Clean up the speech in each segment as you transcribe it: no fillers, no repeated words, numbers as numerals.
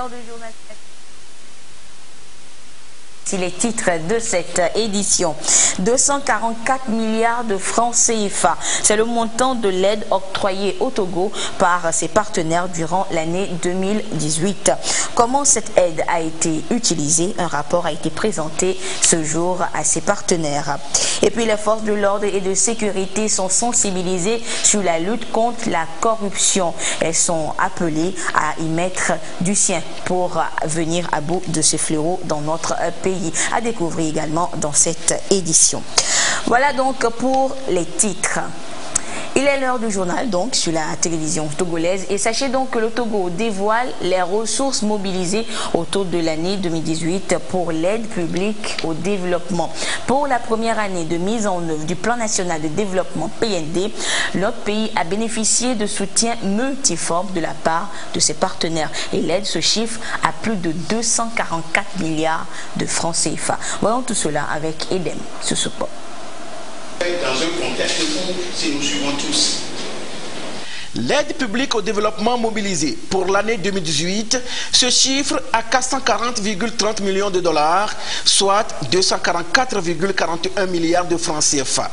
l'heure du journal. Si les titres de cette édition, 244 milliards de francs CFA, c'est le montant de l'aide octroyée au Togo par ses partenaires durant l'année 2018. Comment cette aide a été utilisée? Un rapport a été présenté ce jour à ses partenaires. Et puis les forces de l'ordre et de sécurité sont sensibilisées sur la lutte contre la corruption. Elles sont appelées à y mettre du sien pour venir à bout de ce fléau dans notre pays. À découvrir également dans cette édition. Voilà donc pour les titres. Il est l'heure du journal donc sur la télévision togolaise et sachez donc que le Togo dévoile les ressources mobilisées autour de l'année 2018 pour l'aide publique au développement. Pour la première année de mise en œuvre du plan national de développement PND, notre pays a bénéficié de soutien multiforme de la part de ses partenaires et l'aide se chiffre à plus de 244 milliards de francs CFA. Voyons tout cela avec Edem Sousoupo. Dans un contexte où, si nous suivons tous, l'aide publique au développement mobilisée pour l'année 2018 se chiffre à 440,30 millions de dollars, soit 244,41 milliards de francs CFA.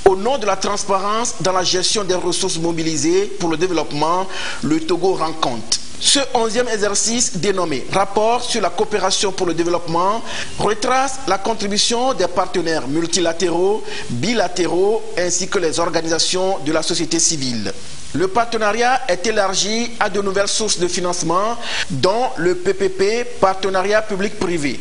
Au nom de la transparence dans la gestion des ressources mobilisées pour le développement, le Togo rend compte. Ce 11e exercice dénommé Rapport sur la coopération pour le développement retrace la contribution des partenaires multilatéraux, bilatéraux ainsi que les organisations de la société civile. Le partenariat est élargi à de nouvelles sources de financement, dont le PPP, partenariat public-privé.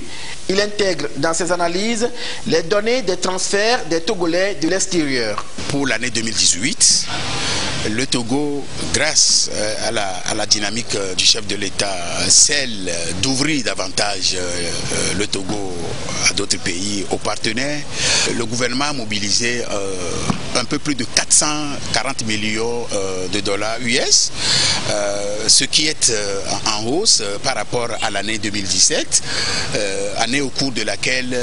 Il intègre dans ses analyses les données des transferts des Togolais de l'extérieur. pour l'année 2018, le Togo, grâce à la dynamique du chef de l'État, celle d'ouvrir davantage le Togo à d'autres pays, aux partenaires, le gouvernement a mobilisé un peu plus de 440 millions de dollars US, ce qui est en hausse par rapport à l'année 2017, année au cours de laquelle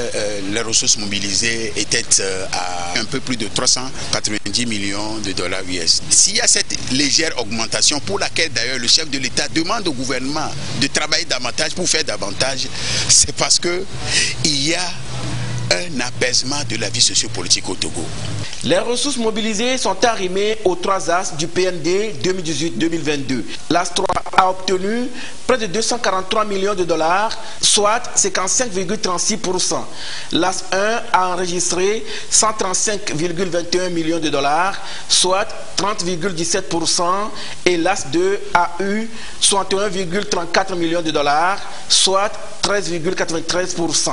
les ressources mobilisées étaient à un peu plus de 390 millions de dollars US. S'il y a cette légère augmentation pour laquelle d'ailleurs le chef de l'État demande au gouvernement de travailler davantage pour faire davantage, c'est parce qu'il y a un apaisement de la vie sociopolitique au Togo. Les ressources mobilisées sont arrimées aux 3 axes du PND 2018-2022. L'AS 3 a obtenu près de 243 millions de dollars, soit 55,36%. L'AS 1 a enregistré 135,21 millions de dollars, soit 30,17%. Et l'AS 2 a eu 61,34 millions de dollars, soit 13,93%.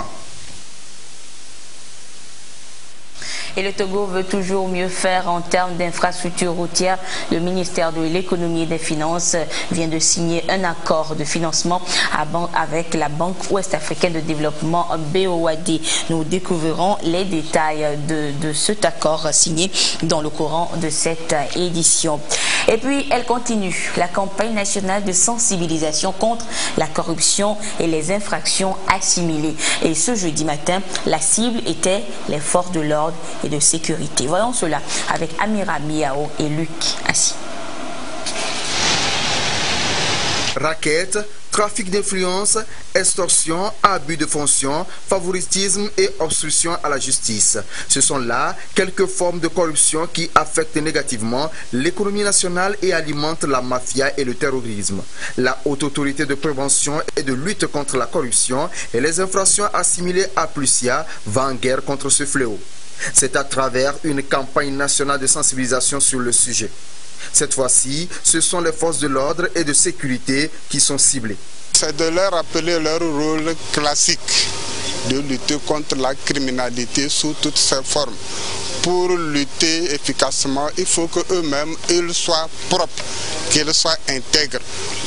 Et le Togo veut toujours mieux faire en termes d'infrastructures routières. Le ministère de l'économie et des finances vient de signer un accord de financement avec la Banque ouest-africaine de développement BOAD. Nous découvrirons les détails de cet accord signé dans le courant de cette édition. Et puis, elle continue la campagne nationale de sensibilisation contre la corruption et les infractions assimilées. Et ce jeudi matin, la cible était les forces de l'ordre et de sécurité. Voyons cela avec Amira Miao et Luc Assi. Raquettes, trafic d'influence, extorsion, abus de fonction, favoritisme et obstruction à la justice. Ce sont là quelques formes de corruption qui affectent négativement l'économie nationale et alimentent la mafia et le terrorisme. La Haute Autorité de prévention et de lutte contre la corruption et les infractions assimilées à Plusia va en guerre contre ce fléau. C'est à travers une campagne nationale de sensibilisation sur le sujet. Cette fois-ci, ce sont les forces de l'ordre et de sécurité qui sont ciblées. C'est de leur rappeler leur rôle classique de lutter contre la criminalité sous toutes ses formes. Pour lutter efficacement, il faut qu'eux-mêmes ils soient propres, qu'ils soient intègres.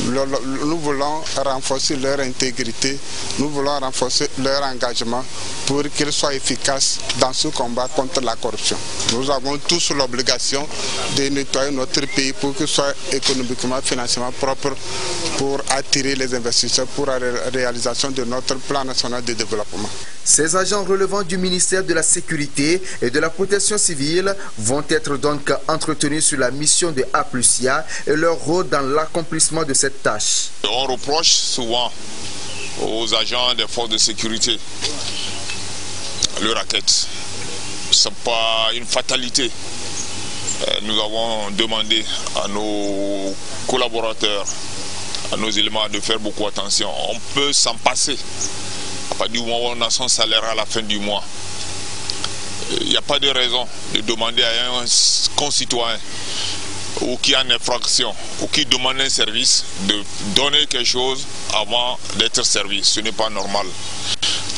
Nous voulons renforcer leur intégrité, nous voulons renforcer leur engagement pour qu'ils soient efficaces dans ce combat contre la corruption. Nous avons tous l'obligation de nettoyer notre pays pour qu'il soit économiquement, financièrement propre pour attirer les investisseurs pour la réalisation de notre plan national de développement. Ces agents relevant du ministère de la Sécurité et de la Protection civile vont être donc entretenus sur la mission de Aplusia et leur leur rôle dans l'accomplissement de cette tâche. On reproche souvent aux agents des forces de sécurité le racket. Ce n'est pas une fatalité. Nous avons demandé à nos collaborateurs, à nos éléments de faire beaucoup attention. On peut s'en passer. À partir du moment où on a son salaire à la fin du mois, il n'y a pas de raison de demander à un concitoyen ou qui a une infraction ou qui demande un service de donner quelque chose avant d'être servi. Ce n'est pas normal.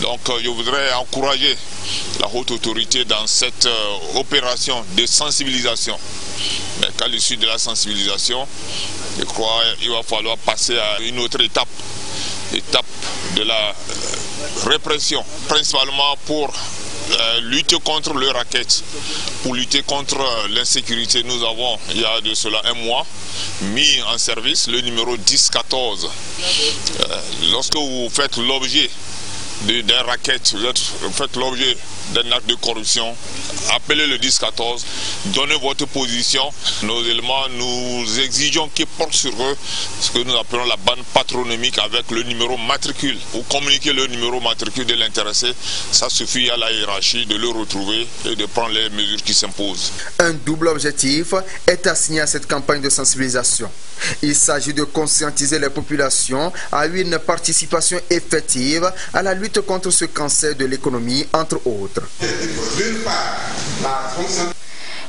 Donc je voudrais encourager la haute autorité dans cette opération de sensibilisation. Mais qu'à l'issue de la sensibilisation, je crois qu'il va falloir passer à une autre étape de la répression, principalement pour lutter contre le racket, pour lutter contre l'insécurité. Nous avons, il y a de cela un mois, mis en service le numéro 1014. Lorsque vous faites l'objet d'un racket, vous faites l'objet d'un acte de corruption, appelez le 1014, donnez votre position. Nos éléments, nous exigeons qu'ils portent sur eux ce que nous appelons la bande patronymique avec le numéro matricule. Ou communiquer le numéro matricule de l'intéressé, ça suffit à la hiérarchie de le retrouver et de prendre les mesures qui s'imposent. Un double objectif est assigné à cette campagne de sensibilisation. Il s'agit de conscientiser les populations à une participation effective à la lutte contre ce cancer de l'économie, entre autres.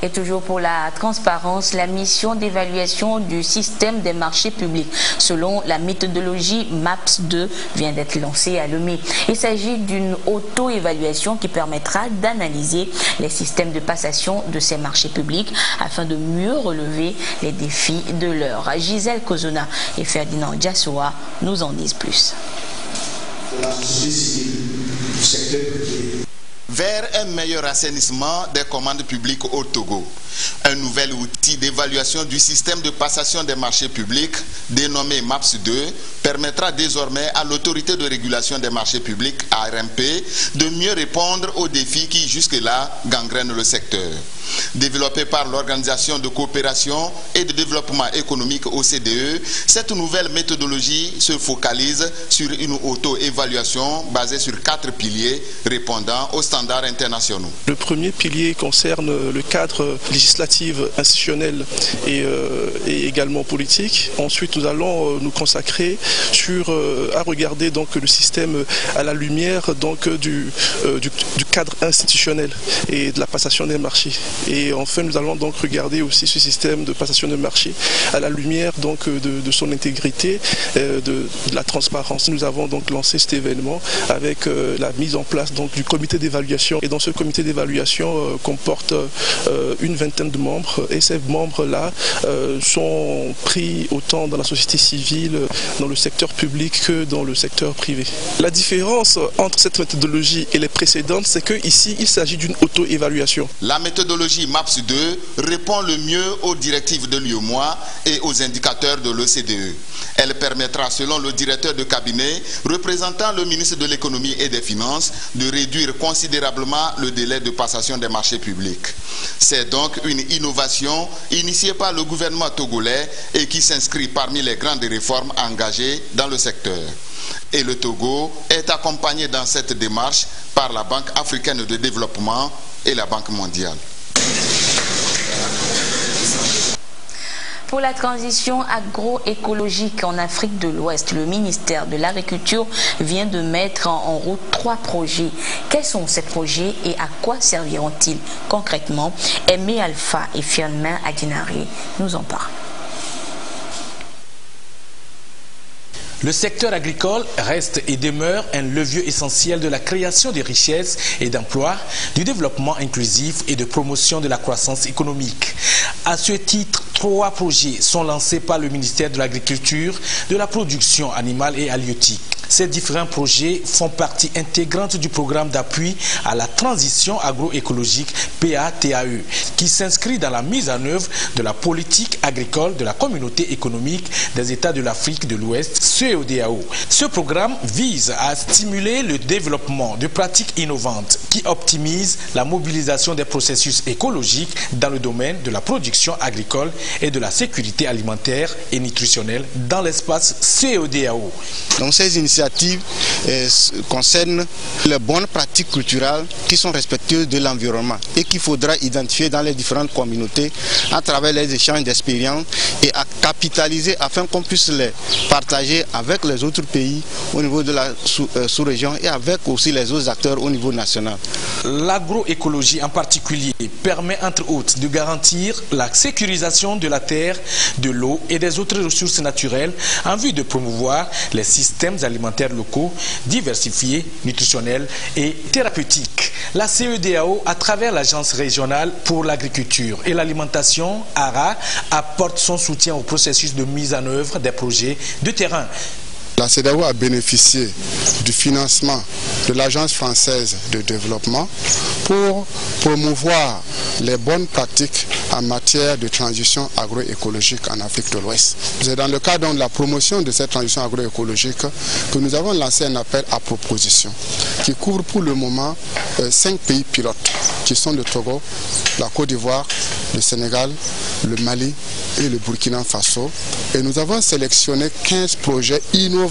Et toujours pour la transparence, la mission d'évaluation du système des marchés publics selon la méthodologie MAPS 2 vient d'être lancée à Lomé. Il s'agit d'une auto-évaluation qui permettra d'analyser les systèmes de passation de ces marchés publics afin de mieux relever les défis de l'heure. Gisèle Kozona et Ferdinand Diassoa nous en disent plus. Vers un meilleur assainissement des commandes publiques au Togo. Un nouvel outil d'évaluation du système de passation des marchés publics, dénommé MAPS 2, permettra désormais à l'autorité de régulation des marchés publics, ARMP, de mieux répondre aux défis qui jusque-là gangrènent le secteur. Développée par l'Organisation de coopération et de développement économique OCDE, cette nouvelle méthodologie se focalise sur une auto-évaluation basée sur 4 piliers répondant aux standards internationaux. Le premier pilier concerne le cadre législatif, institutionnel et également politique. Ensuite, nous allons nous consacrer à regarder donc le système à la lumière donc du cadre institutionnel et de la passation des marchés. Et enfin, nous allons donc regarder aussi ce système de passation de marché à la lumière donc de son intégrité, de la transparence. Nous avons donc lancé cet événement avec la mise en place donc du comité d'évaluation. Et dans ce comité d'évaluation comporte une vingtaine de membres. Et ces membres-là sont pris autant dans la société civile, dans le secteur public que dans le secteur privé. La différence entre cette méthodologie et les précédentes, c'est qu'ici, il s'agit d'une auto-évaluation. La méthodologie MAPS 2 répond le mieux aux directives de l'UEMOA et aux indicateurs de l'OCDE. Elle permettra, selon le directeur de cabinet représentant le ministre de l'économie et des finances, de réduire considérablement le délai de passation des marchés publics. C'est donc une innovation initiée par le gouvernement togolais et qui s'inscrit parmi les grandes réformes engagées dans le secteur. Et le Togo est accompagné dans cette démarche par la Banque africaine de développement et la Banque mondiale. Pour la transition agroécologique en Afrique de l'Ouest, le ministère de l'Agriculture vient de mettre en route 3 projets. Quels sont ces projets et à quoi serviront-ils concrètement? Aimé Alpha et Firmin Adinari nous en parlent. Le secteur agricole reste et demeure un levier essentiel de la création de richesses et d'emplois, du développement inclusif et de promotion de la croissance économique. À ce titre, 3 projets sont lancés par le ministère de l'Agriculture, de la Production animale et halieutique. Ces différents projets font partie intégrante du programme d'appui à la transition agroécologique PATAE, qui s'inscrit dans la mise en œuvre de la politique agricole de la communauté économique des États de l'Afrique de l'Ouest, CEDEAO. Ce programme vise à stimuler le développement de pratiques innovantes qui optimisent la mobilisation des processus écologiques dans le domaine de la production agricole et de la sécurité alimentaire et nutritionnelle dans l'espace CEDEAO. Donc ces initiatives concernent les bonnes pratiques culturelles qui sont respectueuses de l'environnement et qu'il faudra identifier dans les différentes communautés à travers les échanges d'expériences et à capitaliser afin qu'on puisse les partager avec les autres pays au niveau de la sous-région et avec aussi les autres acteurs au niveau national. L'agroécologie en particulier permet entre autres de garantir la sécurisation de la terre, de l'eau et des autres ressources naturelles en vue de promouvoir les systèmes alimentaires locaux, diversifiés, nutritionnels et thérapeutiques. La CEDEAO, à travers l'Agence régionale pour l'agriculture et l'alimentation, ARA, apporte son soutien au processus de mise en œuvre des projets de terrain. La CEDEAO a bénéficié du financement de l'Agence française de développement pour promouvoir les bonnes pratiques en matière de transition agroécologique en Afrique de l'Ouest. C'est dans le cadre de la promotion de cette transition agroécologique que nous avons lancé un appel à proposition qui couvre pour le moment 5 pays pilotes qui sont le Togo, la Côte d'Ivoire, le Sénégal, le Mali et le Burkina Faso. Et nous avons sélectionné 15 projets innovants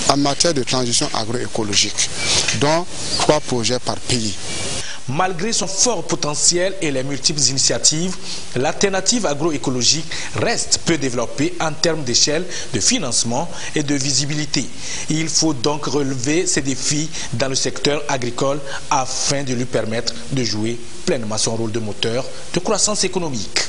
en matière de transition agroécologique, dont 3 projets par pays. Malgré son fort potentiel et les multiples initiatives, l'alternative agroécologique reste peu développée en termes d'échelle, de financement et de visibilité. Il faut donc relever ces défis dans le secteur agricole afin de lui permettre de jouer pleinement son rôle de moteur de croissance économique.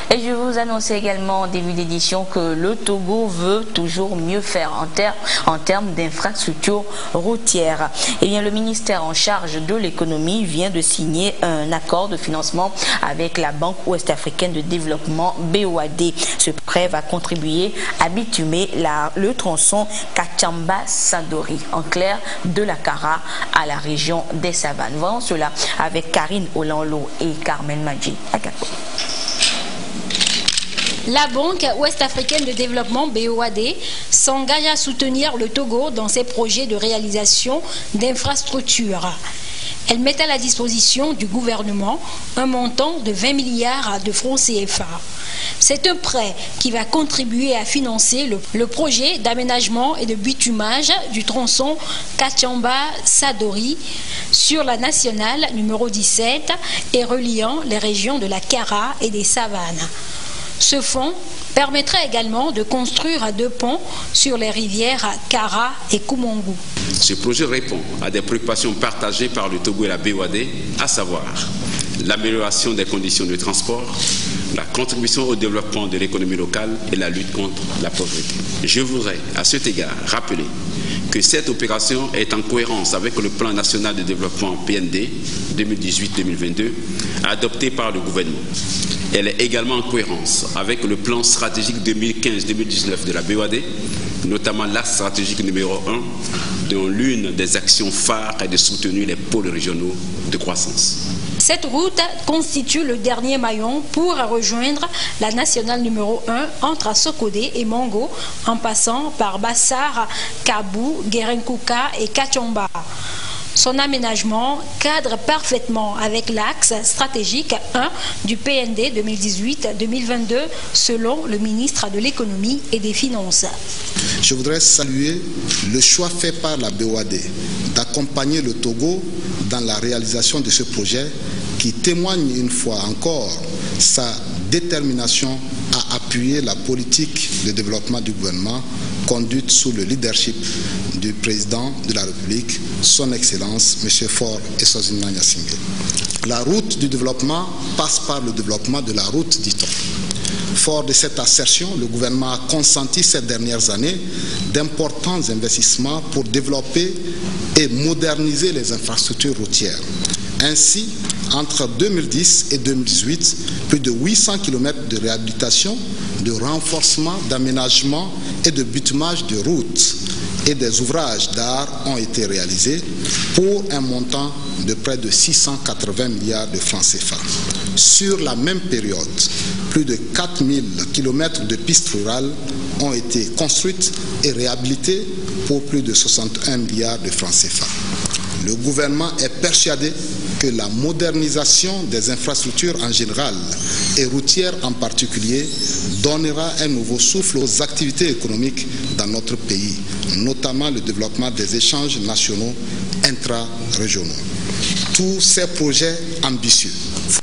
Et je vous annonçais également en début d'édition que le Togo veut toujours mieux faire en termes d'infrastructures routières. Et bien, le ministère en charge de l'économie vient de signer un accord de financement avec la Banque ouest-africaine de développement BOAD. Ce prêt va contribuer à bitumer le tronçon Kachamba-Sadori, en clair de la Kara à la région des Savanes. Voyons cela avec Karine Olanlo et Carmen Madji. La Banque ouest-africaine de développement BOAD s'engage à soutenir le Togo dans ses projets de réalisation d'infrastructures. Elle met à la disposition du gouvernement un montant de 20 milliards de francs CFA. C'est un prêt qui va contribuer à financer le projet d'aménagement et de bitumage du tronçon Kachamba-Sadori sur la nationale numéro 17 et reliant les régions de la Kara et des Savanes. Ce fonds permettrait également de construire 2 ponts sur les rivières Kara et Koumongu. Ce projet répond à des préoccupations partagées par le Togo et la BOAD, à savoir l'amélioration des conditions de transport, la contribution au développement de l'économie locale et la lutte contre la pauvreté. Je voudrais à cet égard rappeler que cette opération est en cohérence avec le plan national de développement PND 2018-2022 adopté par le gouvernement. Elle est également en cohérence avec le plan stratégique 2015-2019 de la BOAD, notamment l'axe stratégique numéro 1, dont l'une des actions phares est de soutenir les pôles régionaux de croissance. Cette route constitue le dernier maillon pour rejoindre la nationale numéro 1 entre Sokodé et Mongo, en passant par Bassar, Kabou, Guérenkouka et Kachomba. Son aménagement cadre parfaitement avec l'axe stratégique 1 du PND 2018-2022 selon le ministre de l'économie et des finances. Je voudrais saluer le choix fait par la BOAD d'accompagner le Togo dans la réalisation de ce projet qui témoigne une fois encore sa détermination à appuyer la politique de développement du gouvernement conduite sous le leadership du président de la République, son Excellence, M. Faure Eswatini Gnassingbé. La route du développement passe par le développement de la route d'Iton. Fort de cette assertion, le gouvernement a consenti ces dernières années d'importants investissements pour développer et moderniser les infrastructures routières. Ainsi, Entre 2010 et 2018, plus de 800 km de réhabilitation, de renforcement, d'aménagement et de bitumage de routes et des ouvrages d'art ont été réalisés pour un montant de près de 680 milliards de francs CFA. Sur la même période, plus de 4000 km de pistes rurales ont été construites et réhabilitées pour plus de 61 milliards de francs CFA. Le gouvernement est persuadé que la modernisation des infrastructures en général et routières en particulier donnera un nouveau souffle aux activités économiques dans notre pays, notamment le développement des échanges nationaux intra-régionaux. Tous ces projets ambitieux,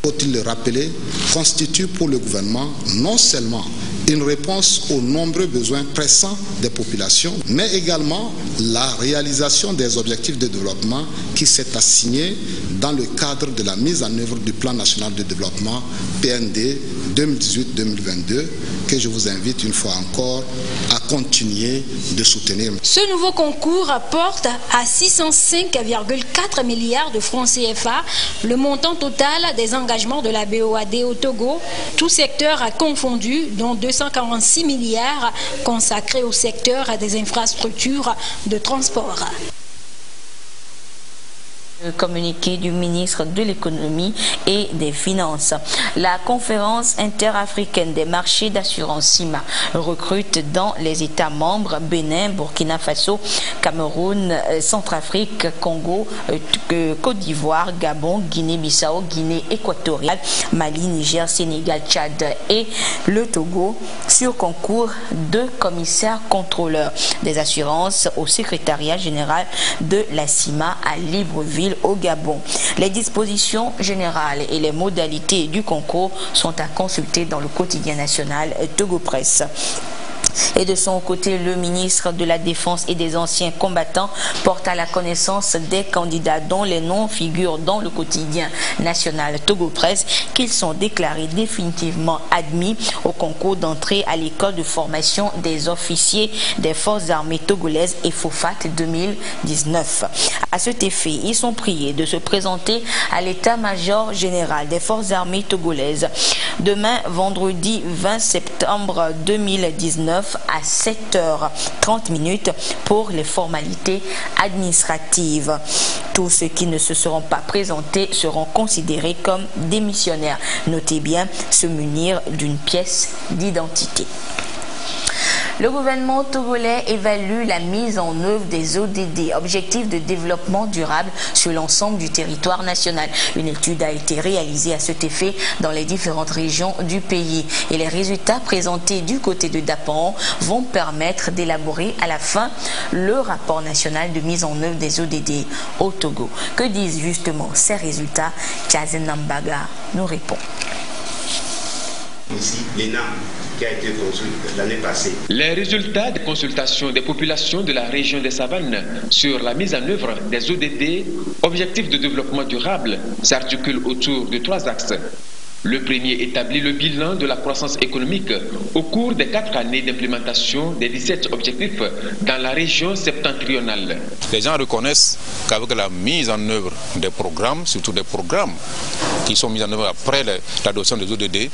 faut-il le rappeler, constituent pour le gouvernement non seulement une réponse aux nombreux besoins pressants des populations, mais également la réalisation des objectifs de développement qui s'est assigné dans le cadre de la mise en œuvre du Plan national de développement PND 2018-2022, que je vous invite une fois encore à continuer de soutenir. Ce nouveau concours porte à 605,4 milliards de francs CFA le montant total des engagements de la BOAD au Togo, tout secteur confondu, dont 246 milliards consacrés au secteur des infrastructures de transport. Communiqué du ministre de l'économie et des finances. La conférence interafricaine des marchés d'assurance CIMA recrute dans les États membres Bénin, Burkina Faso, Cameroun, Centrafrique, Congo, Côte d'Ivoire, Gabon, Guinée-Bissau, Guinée équatoriale, Mali, Niger, Sénégal, Tchad et le Togo sur concours de commissaires contrôleurs des assurances au secrétariat général de la CIMA à Libreville au Gabon. Les dispositions générales et les modalités du concours sont à consulter dans le quotidien national Togo Presse. Et de son côté, le ministre de la Défense et des anciens combattants porte à la connaissance des candidats dont les noms figurent dans le quotidien national Togo Presse qu'ils sont déclarés définitivement admis au concours d'entrée à l'école de formation des officiers des forces armées togolaises EFOFAT 2019. À cet effet, ils sont priés de se présenter à l'état-major général des forces armées togolaises demain, vendredi 20 septembre 2019 à 7h30 pour les formalités administratives. Tous ceux qui ne se seront pas présentés seront considérés comme démissionnaires. Notez bien, se munir d'une pièce d'identité. Le gouvernement togolais évalue la mise en œuvre des ODD, Objectifs de développement durable, sur l'ensemble du territoire national. Une étude a été réalisée à cet effet dans les différentes régions du pays. Et les résultats présentés du côté de Dapan vont permettre d'élaborer à la fin le rapport national de mise en œuvre des ODD au Togo. Que disent justement ces résultats? Chazen Nambaga nous répond. Ici, l'ENA qui a été construite l'année passée. Les résultats des consultations des populations de la région des Savanes sur la mise en œuvre des ODD, Objectifs de développement durable, s'articulent autour de 3 axes. Le premier établit le bilan de la croissance économique au cours des 4 années d'implémentation des 17 objectifs dans la région septentrionale. Les gens reconnaissent qu'avec la mise en œuvre des programmes, surtout des programmes qui sont mis en œuvre après l'adoption des ODD,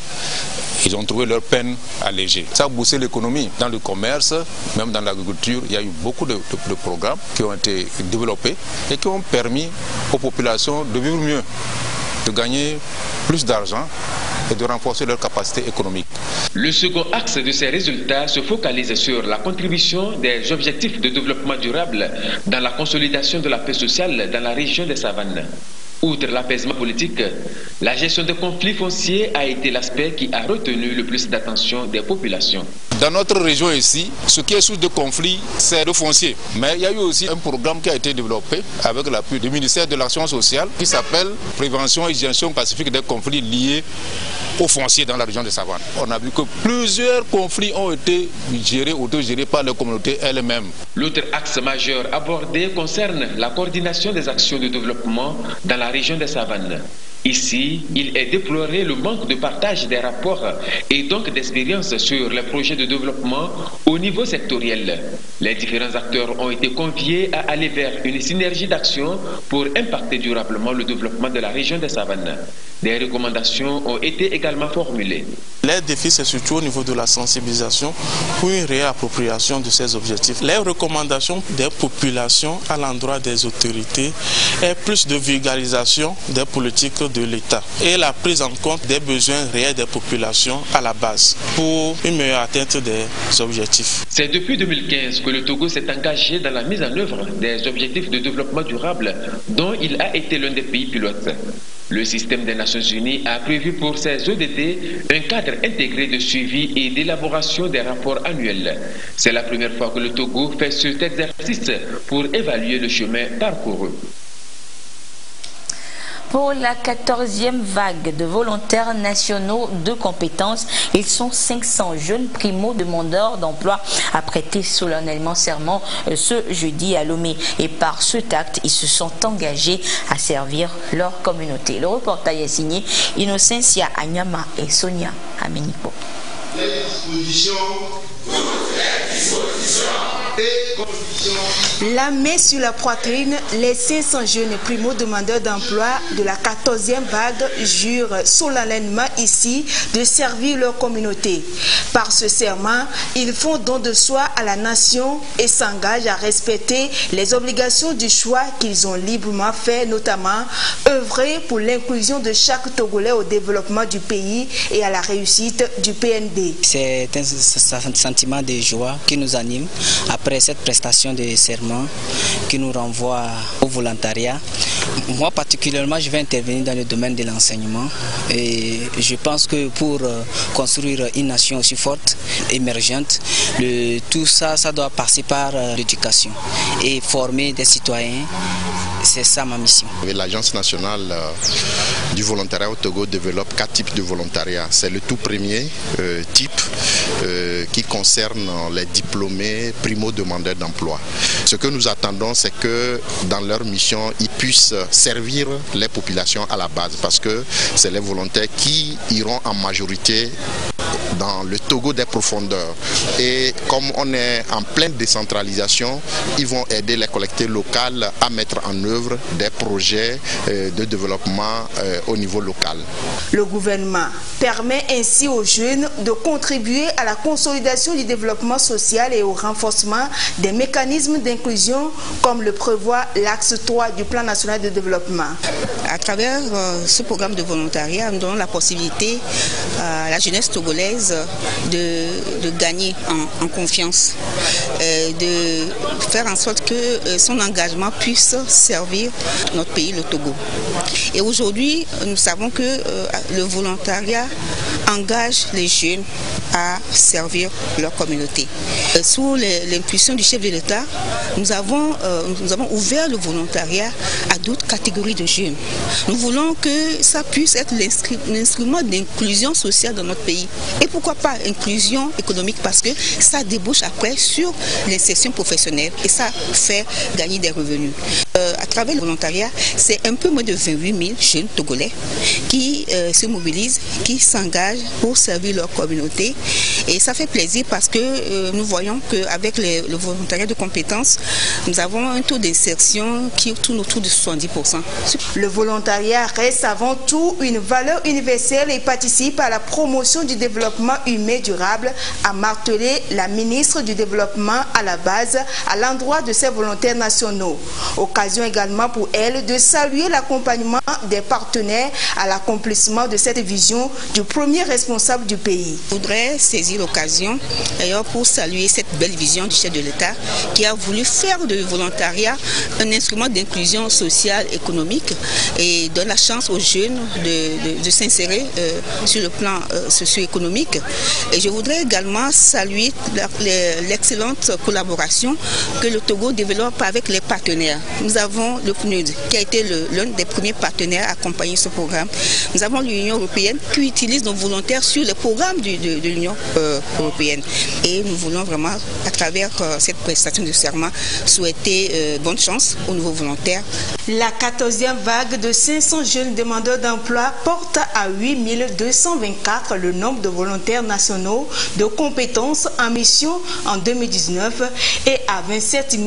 ils ont trouvé leur peine allégée. Ça a boosté l'économie. Dans le commerce, même dans l'agriculture, il y a eu beaucoup de programmes qui ont été développés et qui ont permis aux populations de vivre mieux, de gagner plus d'argent et de renforcer leur capacité économique. Le second axe de ces résultats se focalise sur la contribution des objectifs de développement durable dans la consolidation de la paix sociale dans la région des Savanes. Outre l'apaisement politique, la gestion des conflits fonciers a été l'aspect qui a retenu le plus d'attention des populations. Dans notre région ici, ce qui est source de conflit, c'est le foncier. Mais il y a eu aussi un programme qui a été développé avec l'appui du ministère de l'Action sociale qui s'appelle Prévention et gestion pacifique des conflits liés au foncier dans la région de Savanes. On a vu que plusieurs conflits ont été gérés ou autogérés par les communautés elles-mêmes. L'autre axe majeur abordé concerne la coordination des actions de développement dans la région des Savanes. Ici, il est déploré le manque de partage des rapports et donc d'expérience sur les projets de développement au niveau sectoriel. Les différents acteurs ont été conviés à aller vers une synergie d'action pour impacter durablement le développement de la région des Savanes. Des recommandations ont été également formulées. Les défis, c'est surtout au niveau de la sensibilisation pour une réappropriation de ces objectifs. Les recommandations des populations à l'endroit des autorités est plus de vulgarisation des politiques de l'État et la prise en compte des besoins réels des populations à la base pour une meilleure atteinte des objectifs. C'est depuis 2015 que le Togo s'est engagé dans la mise en œuvre des objectifs de développement durable dont il a été l'un des pays pilotes. Le système des Nations Unies a prévu pour ces ODD un cadre intégré de suivi et d'élaboration des rapports annuels. C'est la première fois que le Togo fait cet exercice pour évaluer le chemin parcouru. Pour la 14e vague de volontaires nationaux de compétences, ils sont 500 jeunes primo-demandeurs d'emploi à prêter solennellement serment ce jeudi à Lomé. Et par ce acte, ils se sont engagés à servir leur communauté. Le reportage est signé Innocencia Anyama et Sonia Amenipo. Les dispositions et conditions. La main sur la poitrine, les 500 jeunes primo-demandeurs d'emploi de la 14e vague jurent solennellement ici de servir leur communauté. Par ce serment, ils font don de soi à la nation et s'engagent à respecter les obligations du choix qu'ils ont librement fait, notamment œuvrer pour l'inclusion de chaque Togolais au développement du pays et à la réussite du PND. C'est un sentiment de joie qui nous anime après cette prestation de serment qui nous renvoie au volontariat. Moi particulièrement, je vais intervenir dans le domaine de l'enseignement et je pense que pour construire une nation aussi forte, émergente, tout ça, ça doit passer par l'éducation et former des citoyens. C'est ça ma mission. L'Agence nationale du volontariat au Togo développe 4 types de volontariat. C'est le tout premier type qui concerne les diplômés primo-demandeurs d'emploi. Ce que nous attendons, c'est que dans leur mission, ils puissent servir les populations à la base parce que c'est les volontaires qui iront en majorité dans le Togo des profondeurs. Et comme on est en pleine décentralisation, ils vont aider les collectivités locales à mettre en œuvre des projets de développement au niveau local. Le gouvernement permet ainsi aux jeunes de contribuer à la consolidation du développement social et au renforcement des mécanismes d'inclusion comme le prévoit l'axe 3 du plan national de développement. À travers ce programme de volontariat, nous donnons la possibilité à la jeunesse togolaise de gagner en confiance, de faire en sorte que son engagement puisse servir notre pays, le Togo. Et aujourd'hui, nous savons que le volontariat engage les jeunes à servir leur communauté. Sous l'impulsion du chef de l'État, nous avons ouvert le volontariat à d'autres catégories de jeunes. Nous voulons que ça puisse être l'instrument d'inclusion sociale dans notre pays. Et pourquoi pas inclusion économique, parce que ça débouche après sur l'insertion professionnelle et ça fait gagner des revenus. À travers le volontariat, c'est un peu moins de 28 000 jeunes togolais qui se mobilisent, qui s'engagent pour servir leur communauté. Et ça fait plaisir parce que nous voyons qu'avec le volontariat de compétences, nous avons un taux d'insertion qui tourne autour de 70%. Le volontariat reste avant tout une valeur universelle et participe à la promotion du développement humain durable, a martelé la ministre du Développement à la base à l'endroit de ses volontaires nationaux. Occasion également pour elle de saluer l'accompagnement des partenaires à l'accomplissement de cette vision du premier responsable du pays. Je voudrais saisir l'occasion d'ailleurs pour saluer cette belle vision du chef de l'État qui a voulu faire du volontariat un instrument d'inclusion sociale, économique et donne la chance aux jeunes de s'insérer sur le plan socio-économique. Et je voudrais également saluer l'excellente collaboration que le Togo développe avec les partenaires. Nous avons le PNUD qui a été l'un des premiers partenaires à accompagner ce programme. Nous avons l'Union européenne qui utilise nos volontaires volontaires sur les programmes de l'Union européenne. Et nous voulons vraiment, à travers cette prestation de serment, souhaiter bonne chance aux nouveaux volontaires. La 14e vague de 500 jeunes demandeurs d'emploi porte à 8224 le nombre de volontaires nationaux de compétences en mission en 2019 et à 27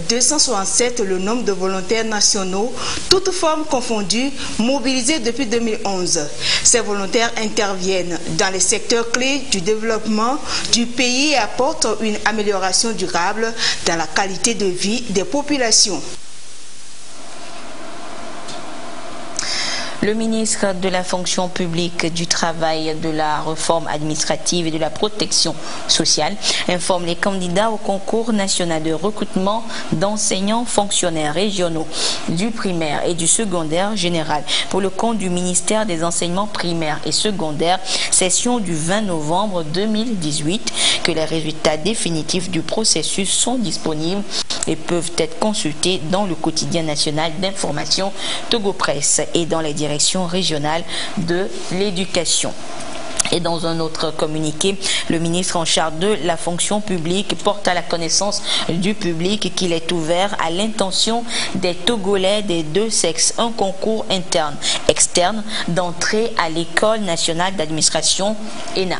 267 le nombre de volontaires nationaux, toutes formes confondues, mobilisés depuis 2011. Ces volontaires interviennent dans les secteurs clés du développement du pays et apportent une amélioration durable dans la qualité de vie des populations. Le ministre de la fonction publique, du travail, de la réforme administrative et de la protection sociale informe les candidats au concours national de recrutement d'enseignants fonctionnaires régionaux du primaire et du secondaire général pour le compte du ministère des enseignements primaires et secondaires, session du 20 novembre 2018, que les résultats définitifs du processus sont disponibles et peuvent être consultés dans le quotidien national d'information Togo Presse et dans les directions régionales de l'éducation. Et dans un autre communiqué, le ministre en charge de la fonction publique porte à la connaissance du public qu'il est ouvert à l'intention des Togolais des deux sexes un concours interne-externe d'entrée à l'École nationale d'administration ENA.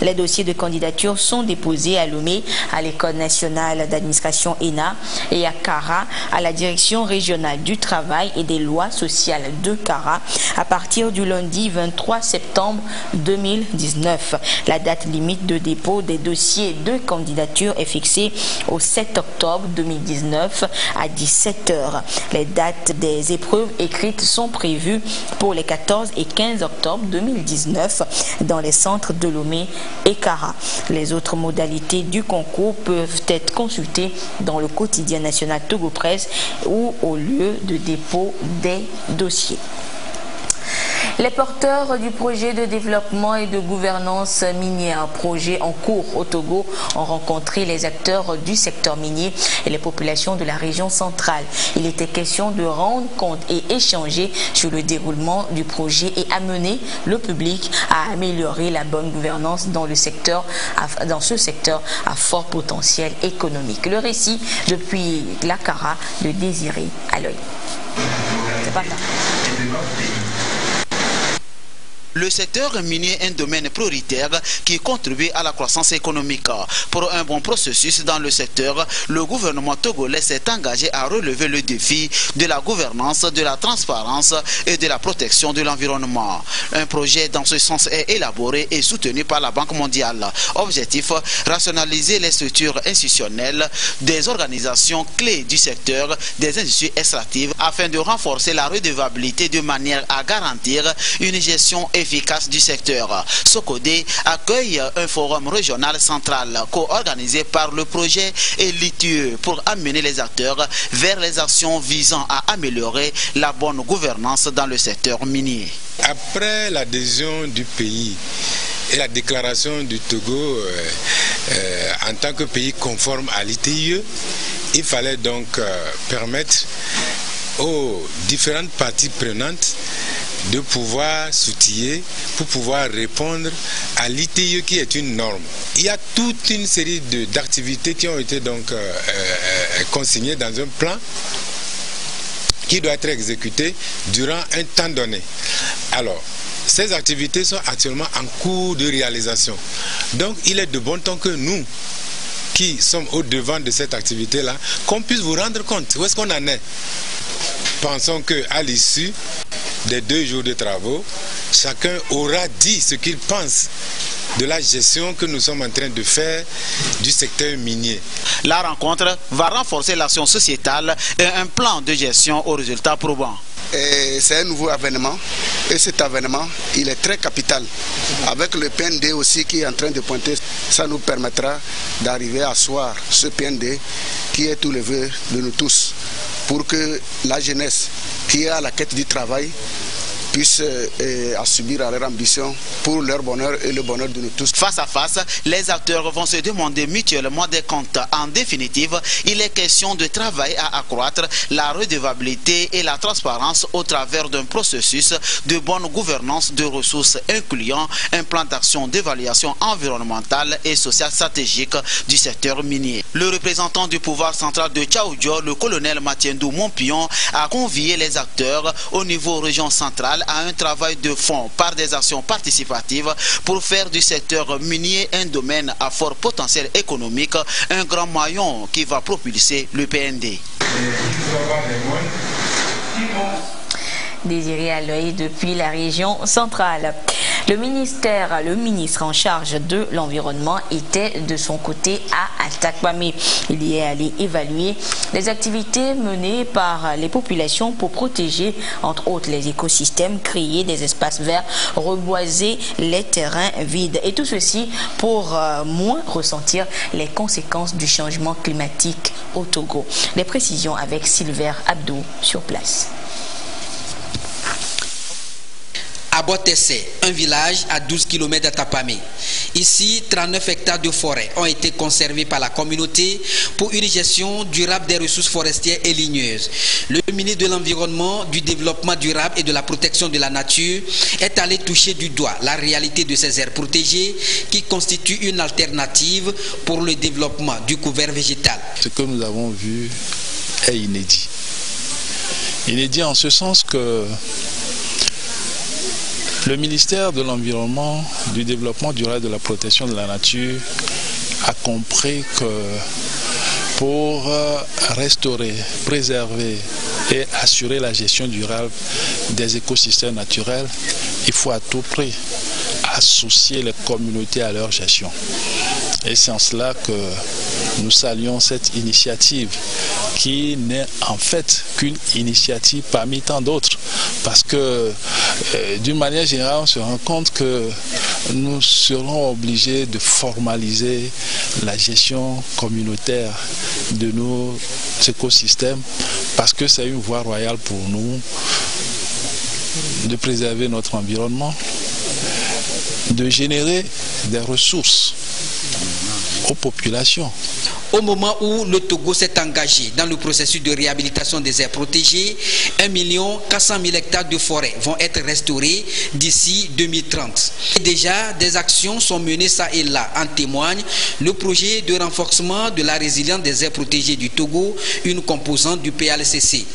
Les dossiers de candidature sont déposés à Lomé, à l'École nationale d'administration ENA, et à Kara, à la direction régionale du travail et des lois sociales de Kara, à partir du lundi 23 septembre 2019. La date limite de dépôt des dossiers de candidature est fixée au 7 octobre 2019 à 17 h. Les dates des épreuves écrites sont prévues pour les 14 et 15 octobre 2019 dans les centres de Lomé et Kara. Les autres modalités du concours peuvent être consultées dans le quotidien national Togo Presse ou au lieu de dépôt des dossiers. Les porteurs du projet de développement et de gouvernance minière, projet en cours au Togo, ont rencontré les acteurs du secteur minier et les populations de la région centrale. Il était question de rendre compte et échanger sur le déroulement du projet et amener le public à améliorer la bonne gouvernance dans ce secteur à fort potentiel économique. Le récit depuis la Kara de Désiré à l'œil. C'est pas ça. Le secteur minier est un domaine prioritaire qui contribue à la croissance économique. Pour un bon processus dans le secteur, le gouvernement togolais s'est engagé à relever le défi de la gouvernance, de la transparence et de la protection de l'environnement. Un projet dans ce sens est élaboré et soutenu par la Banque mondiale. Objectif, rationaliser les structures institutionnelles des organisations clés du secteur des industries extractives afin de renforcer la redevabilité de manière à garantir une gestion efficace du secteur. Socodé accueille un forum régional central co-organisé par le projet et l'ITIE pour amener les acteurs vers les actions visant à améliorer la bonne gouvernance dans le secteur minier. Après l'adhésion du pays et la déclaration du Togo en tant que pays conforme à l'ITIE, il fallait donc permettre aux différentes parties prenantes de pouvoir s'outiller pour pouvoir répondre à l'ITIE qui est une norme. Il y a toute une série d'activités qui ont été donc consignées dans un plan qui doit être exécuté durant un temps donné. Alors, ces activités sont actuellement en cours de réalisation. Donc, il est de bon temps que nous, qui sommes au devant de cette activité-là, qu'on puisse vous rendre compte où est-ce qu'on en est. Pensons qu'à l'issue des 2 jours de travaux, chacun aura dit ce qu'il pense de la gestion que nous sommes en train de faire du secteur minier. La rencontre va renforcer l'action sociétale et un plan de gestion aux résultats probants. C'est un nouveau avènement et cet avènement, il est très capital. Avec le PND aussi qui est en train de pointer, ça nous permettra d'arriver à asseoir ce PND qui est tout le vœu de nous tous pour que la jeunesse qui est à la quête du travail puissent assouvir à leur ambition pour leur bonheur et le bonheur de nous tous. Face à face, les acteurs vont se demander mutuellement des comptes. En définitive, il est question de travail à accroître la redevabilité et la transparence au travers d'un processus de bonne gouvernance de ressources incluant un plan d'action d'évaluation environnementale et sociale stratégique du secteur minier. Le représentant du pouvoir central de Tchaoudjo, le colonel Matiendou Montpion, a convié les acteurs au niveau région centrale à un travail de fond par des actions participatives pour faire du secteur minier un domaine à fort potentiel économique, un grand maillon qui va propulser le PND. Désiré à l'œil depuis la région centrale. Le ministre en charge de l'environnement était de son côté à Atakwame. Il y est allé évaluer les activités menées par les populations pour protéger, entre autres, les écosystèmes, créer des espaces verts, reboiser les terrains vides. Et tout ceci pour moins ressentir les conséquences du changement climatique au Togo. Les précisions avec Silver Abdou sur place. À Botesse, un village à 12 km d'Atapamé. Ici, 39 hectares de forêt ont été conservés par la communauté pour une gestion durable des ressources forestières et ligneuses. Le ministre de l'Environnement, du Développement durable et de la protection de la nature est allé toucher du doigt la réalité de ces aires protégées qui constituent une alternative pour le développement du couvert végétal. Ce que nous avons vu est inédit. Inédit en ce sens que le ministère de l'Environnement, du Développement durable et de la protection de la nature a compris que pour restaurer, préserver et assurer la gestion durable des écosystèmes naturels, il faut à tout prix associer les communautés à leur gestion. Et c'est en cela que nous saluons cette initiative qui n'est en fait qu'une initiative parmi tant d'autres. Parce que d'une manière générale, on se rend compte que nous serons obligés de formaliser la gestion communautaire de nos écosystèmes parce que c'est une voie royale pour nous de préserver notre environnement, de générer des ressources aux populations. Au moment où le Togo s'est engagé dans le processus de réhabilitation des aires protégées, 1 400 000 hectares de forêt vont être restaurés d'ici 2030. Et déjà, des actions sont menées ça et là. En témoigne le projet de renforcement de la résilience des aires protégées du Togo, une composante du PALCC,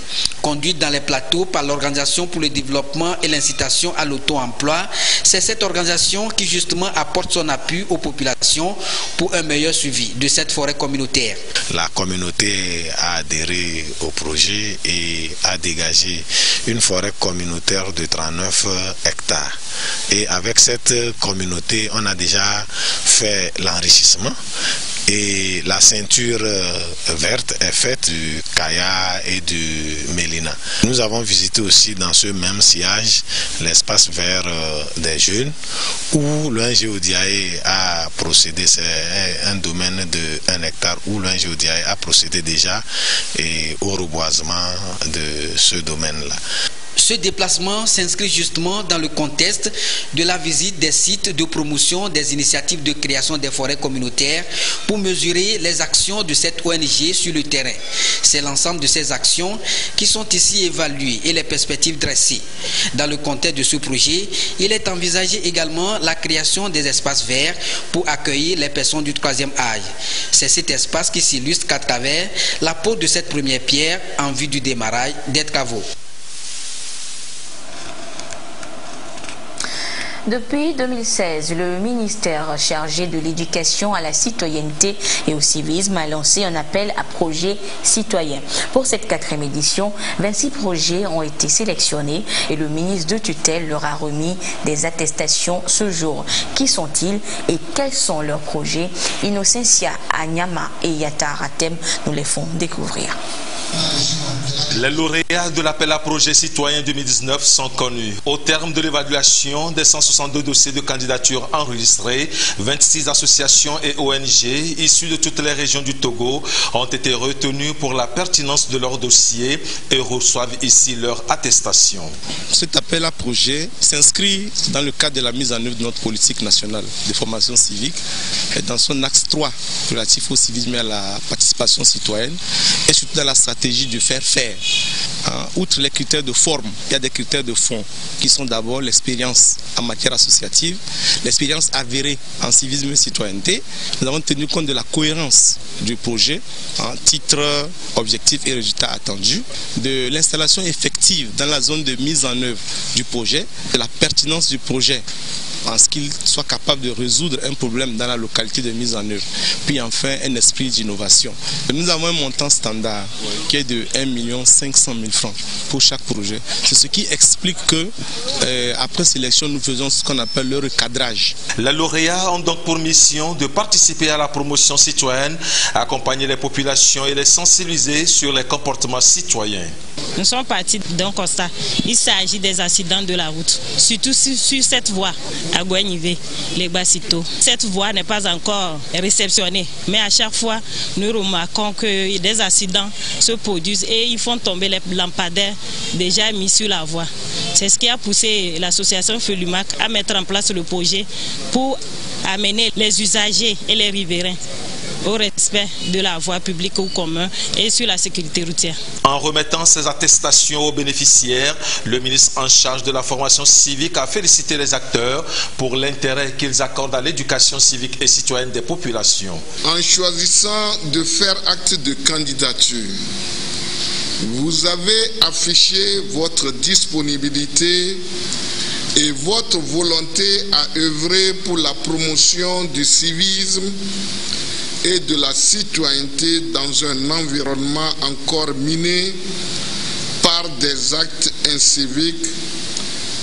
conduite dans les plateaux par l'Organisation pour le développement et l'incitation à l'auto-emploi. C'est cette organisation qui justement apporte son appui aux populations pour un meilleur suivi de cette forêt communautaire. La communauté a adhéré au projet et a dégagé une forêt communautaire de 39 hectares. Et avec cette communauté, on a déjà fait l'enrichissement. Et la ceinture verte est faite du Kaya et du Mélina. Nous avons visité aussi dans ce même sillage l'espace vert des jeunes où l'UNGODIAE a procédé, c'est un domaine de 1 hectare où l'UNGODIAE a procédé déjà au reboisement de ce domaine-là. Ce déplacement s'inscrit justement dans le contexte de la visite des sites de promotion des initiatives de création des forêts communautaires pour mesurer les actions de cette ONG sur le terrain. C'est l'ensemble de ces actions qui sont ici évaluées et les perspectives dressées. Dans le contexte de ce projet, il est envisagé également la création des espaces verts pour accueillir les personnes du 3e âge. C'est cet espace qui s'illustre qu'à travers la pose de cette première pierre en vue du démarrage des travaux. Depuis 2016, le ministère chargé de l'éducation à la citoyenneté et au civisme a lancé un appel à projets citoyens. Pour cette 4e édition, 26 projets ont été sélectionnés et le ministre de tutelle leur a remis des attestations ce jour. Qui sont-ils et quels sont leurs projets? Innocentia Anyama et Yata Ratem nous les font découvrir. Les lauréats de l'appel à projet citoyen 2019 sont connus. Au terme de l'évaluation des 162 dossiers de candidature enregistrés, 26 associations et ONG issues de toutes les régions du Togo ont été retenues pour la pertinence de leur dossier et reçoivent ici leur attestation. Cet appel à projet s'inscrit dans le cadre de la mise en œuvre de notre politique nationale de formation civique et dans son axe 3 relatif au civisme et à la participation citoyenne et surtout dans la stratégie de faire faire. Outre les critères de forme, il y a des critères de fond qui sont d'abord l'expérience en matière associative, l'expérience avérée en civisme et citoyenneté. Nous avons tenu compte de la cohérence du projet, titre, objectif et résultats attendus, de l'installation effective dans la zone de mise en œuvre du projet, de la pertinence du projet en ce qu'il soit capable de résoudre un problème dans la localité de mise en œuvre. Puis enfin, un esprit d'innovation. Nous avons un montant standard qui est de 1 500 000 francs pour chaque projet. C'est ce qui explique que, après sélection, nous faisons ce qu'on appelle le recadrage. Les lauréats ont donc pour mission de participer à la promotion citoyenne, accompagner les populations et les sensibiliser sur les comportements citoyens. Nous sommes partis d'un constat. Il s'agit des accidents de la route, surtout sur cette voie à Gouanivé, les Bassito. Cette voie n'est pas encore réceptionnée, mais à chaque fois, nous remarquons que des accidents se produisent et ils font tomber les lampadaires déjà mis sur la voie. C'est ce qui a poussé l'association Felumac à mettre en place le projet pour amener les usagers et les riverains au respect de la voie publique ou commun et sur la sécurité routière. En remettant ces attestations aux bénéficiaires, le ministre en charge de la formation civique a félicité les acteurs pour l'intérêt qu'ils accordent à l'éducation civique et citoyenne des populations. En choisissant de faire acte de candidature, vous avez affiché votre disponibilité et votre volonté à œuvrer pour la promotion du civisme et de la citoyenneté dans un environnement encore miné par des actes inciviques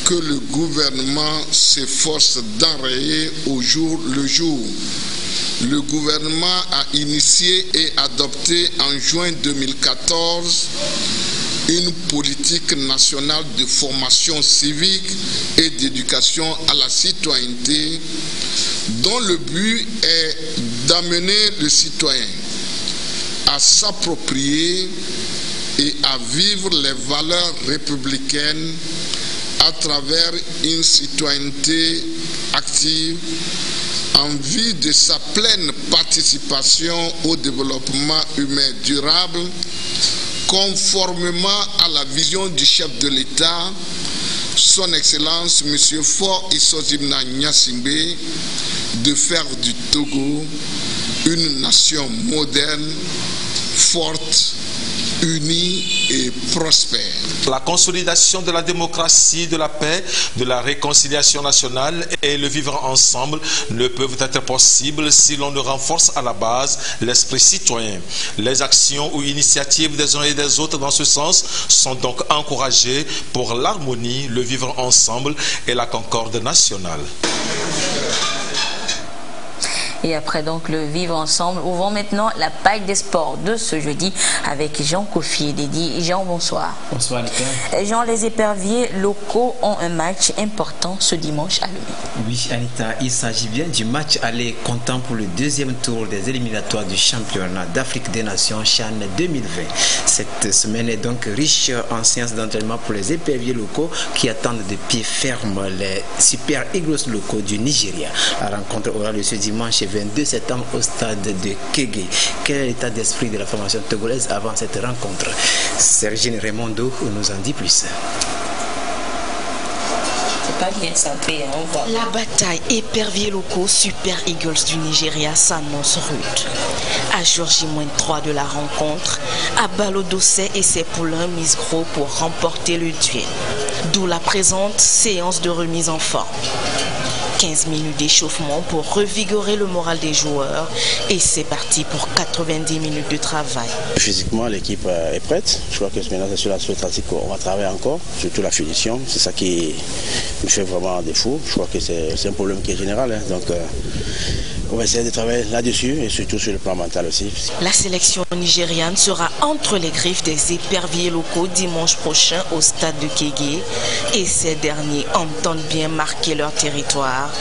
que le gouvernement s'efforce d'enrayer au jour le jour. Le gouvernement a initié et adopté en juin 2014 une politique nationale de formation civique et d'éducation à la citoyenneté dont le but est d'amener le citoyen à s'approprier et à vivre les valeurs républicaines à travers une citoyenneté active en vue de sa pleine participation au développement humain durable, conformément à la vision du chef de l'État, Son Excellence M. Faure Issozimna Gnassingbé, de faire du Togo une nation moderne, forte, unie et prospère. La consolidation de la démocratie, de la paix, de la réconciliation nationale et le vivre ensemble ne peuvent être possibles si l'on ne renforce à la base l'esprit citoyen. Les actions ou initiatives des uns et des autres dans ce sens sont donc encouragées pour l'harmonie, le vivre ensemble et la concorde nationale. Et après donc le vivre ensemble, ouvrons maintenant la page des sports de ce jeudi avec Jean Kofi Dédi. Jean, bonsoir. Bonsoir Anita. Jean, les éperviers locaux ont un match important ce dimanche à Lomé. Oui Anita, il s'agit bien du match aller comptant pour le deuxième tour des éliminatoires du championnat d'Afrique des Nations CHAN 2020. Cette semaine est donc riche en séances d'entraînement pour les éperviers locaux qui attendent de pied ferme les Super Eagles locaux du Nigeria. La rencontre aura lieu ce dimanche 22 septembre au stade de Kégué. Quel est l'état d'esprit de la formation togolaise avant cette rencontre? Sergine Raimondo nous en dit plus. Pas bien sapé, on voit. La bataille éperviers locaux Super Eagles du Nigeria s'annonce rude. À jour J-3 de la rencontre, Abalo Dossé et ses poulains misent gros pour remporter le duel. D'où la présente séance de remise en forme. 15 minutes d'échauffement pour revigorer le moral des joueurs et c'est parti pour 90 minutes de travail. Physiquement, l'équipe est prête. Je crois que maintenant c'est sur la pratique qu'on va travailler encore, surtout la finition. C'est ça qui me fait vraiment défaut. Je crois que c'est un problème qui est général. Hein. Donc on va essayer de travailler là-dessus et surtout sur le plan mental aussi. La sélection nigériane sera entre les griffes des éperviers locaux dimanche prochain au stade de Kégué et ces derniers entendent bien marquer leur territoire,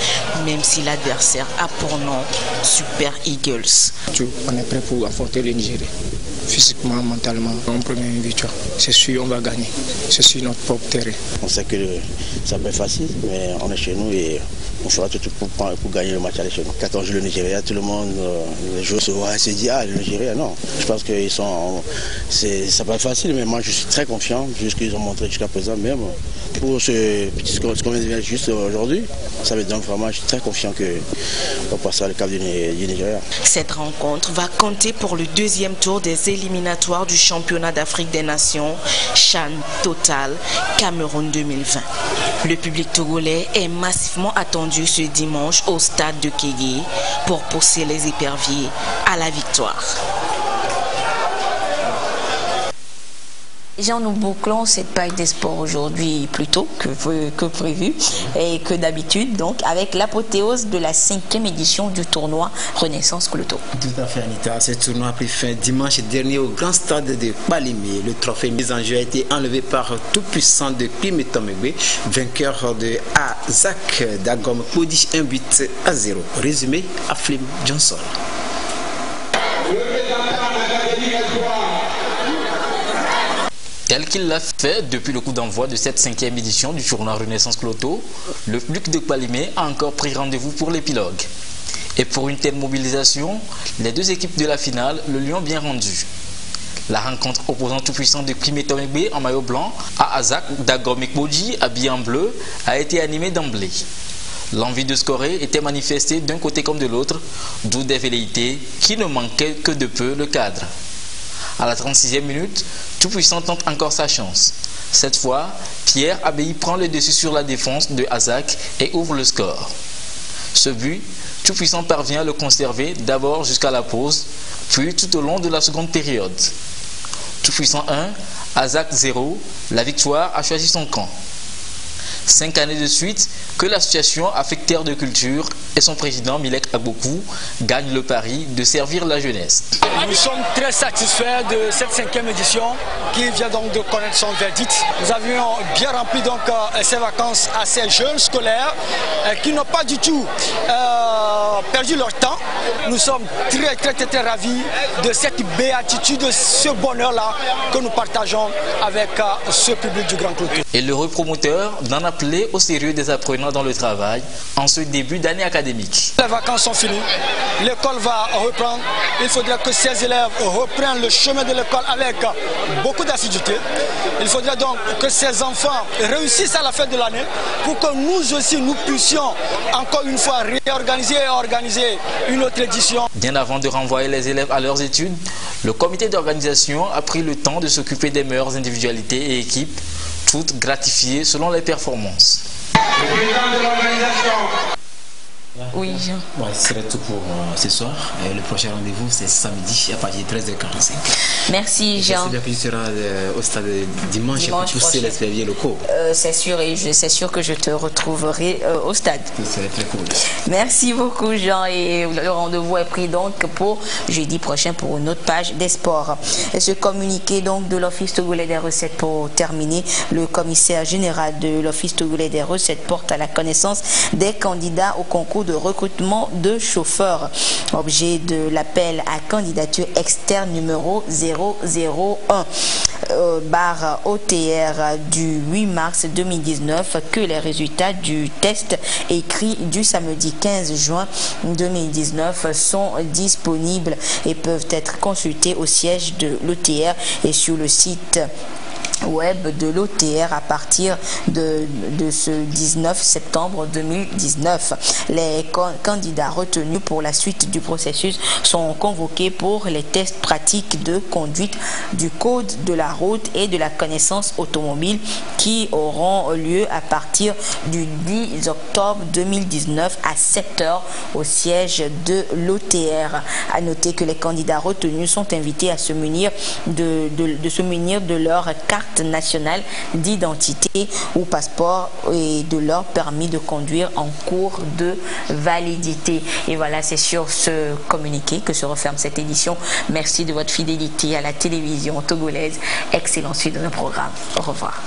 même si l'adversaire a pour nom Super Eagles. On est prêt pour affronter le Nigeria. Physiquement, mentalement, en première victoire. C'est sûr, on va gagner. C'est sur notre propre terrain. On sait que ça peut être facile, mais on est chez nous et on fera tout pour gagner le match aller chez nous. Quand on joue le Nigeria, tout le monde, les joueurs se disent ah, le Nigeria, non. Je pense que ça peut être facile, mais moi je suis très confiant, vu ce qu'ils ont montré jusqu'à présent même. Pour ce petit score qu'on vient de faire juste aujourd'hui, ça veut dire vraiment, je suis très confiant qu'on passera le cap du Nigeria. Cette rencontre va compter pour le deuxième tour des éliminatoires du championnat d'Afrique des Nations, CHAN Total, Cameroun 2020. Le public togolais est massivement attendu ce dimanche au stade de Kégué pour pousser les éperviers à la victoire. Déjà, nous bouclons cette page des sports aujourd'hui plus tôt que prévu et que d'habitude, donc avec l'apothéose de la 5e édition du tournoi Renaissance Cloto. Tout à fait, Anita. Ce tournoi a pris fin dimanche dernier au grand stade de Balimé. Le trophée mis en jeu a été enlevé par tout-puissant de Klimetomegbe, vainqueur de Azak Dagom Kodi 1-8-0. Résumé à Flim Johnson. Tel qu'il l'a fait depuis le coup d'envoi de cette 5e édition du tournoi Renaissance Cloto, le public de Balimé a encore pris rendez-vous pour l'épilogue. Et pour une telle mobilisation, les deux équipes de la finale le lui ont bien rendu. La rencontre opposant tout-puissant de Klimetomegbe en maillot blanc à Azak Dagom Ekboji habillé en bleu a été animée d'emblée. L'envie de scorer était manifestée d'un côté comme de l'autre, d'où des velléités qui ne manquaient que de peu le cadre. À la 36e minute, Tout-Puissant tente encore sa chance. Cette fois, Pierre Abbaye prend le dessus sur la défense de Azak et ouvre le score. Ce but, Tout-Puissant parvient à le conserver d'abord jusqu'à la pause, puis tout au long de la seconde période. Tout-Puissant 1, Azak 0, la victoire a choisi son camp. 5 années de suite que l'association Afrique Terre de Culture et son président Milek Agbokou gagnent le pari de servir la jeunesse. Nous sommes très satisfaits de cette 5e édition qui vient donc de connaître son verdict. Nous avions bien rempli donc ces vacances à ces jeunes scolaires qui n'ont pas du tout perdu leur temps. Nous sommes très ravis de cette béatitude, de ce bonheur-là que nous partageons avec ce public du Grand Cloto. Et l'heureux promoteur d'en appeler au sérieux des apprenants dans le travail en ce début d'année académique. Les vacances sont finies, l'école va reprendre. Il faudrait que ces élèves reprennent le chemin de l'école avec beaucoup d'assiduité. Il faudrait donc que ces enfants réussissent à la fin de l'année pour que nous aussi nous puissions encore une fois réorganiser et organiser une autre édition. Bien avant de renvoyer les élèves à leurs études, le comité d'organisation a pris le temps de s'occuper des meilleures individualités et équipes, toutes gratifiées selon les performances. Le président de l'organisation. Oui, Jean. Ouais, ce serait tout pour ce soir. Le prochain rendez-vous, c'est samedi à partir de 13h45. Merci, Jean. J'espère que tu seras au stade dimanche pour pousser les éperviers locaux. C'est sûr, et c'est sûr que je te retrouverai au stade. Ce serait très cool. Merci beaucoup, Jean. Et le rendez-vous est pris donc pour jeudi prochain pour une autre page des sports. Et ce communiqué donc de l'Office togolais des recettes pour terminer, le commissaire général de l'Office togolais des recettes porte à la connaissance des candidats au concours de recrutement de chauffeurs. Objet de l'appel à candidature externe numéro 001 barre OTR du 8 mars 2019 que les résultats du test écrit du samedi 15 juin 2019 sont disponibles et peuvent être consultés au siège de l'OTR et sur le site web de l'OTR à partir de ce 19 septembre 2019. Les candidats retenus pour la suite du processus sont convoqués pour les tests pratiques de conduite du code de la route et de la connaissance automobile qui auront lieu à partir du 10 octobre 2019 à 7h au siège de l'OTR. À noter que les candidats retenus sont invités à se munir de leur carte nationale d'identité ou passeport et de leur permis de conduire en cours de validité. Et voilà, c'est sur ce communiqué que se referme cette édition. Merci de votre fidélité à la télévision togolaise. Excellente suite de nos programmes. Au revoir.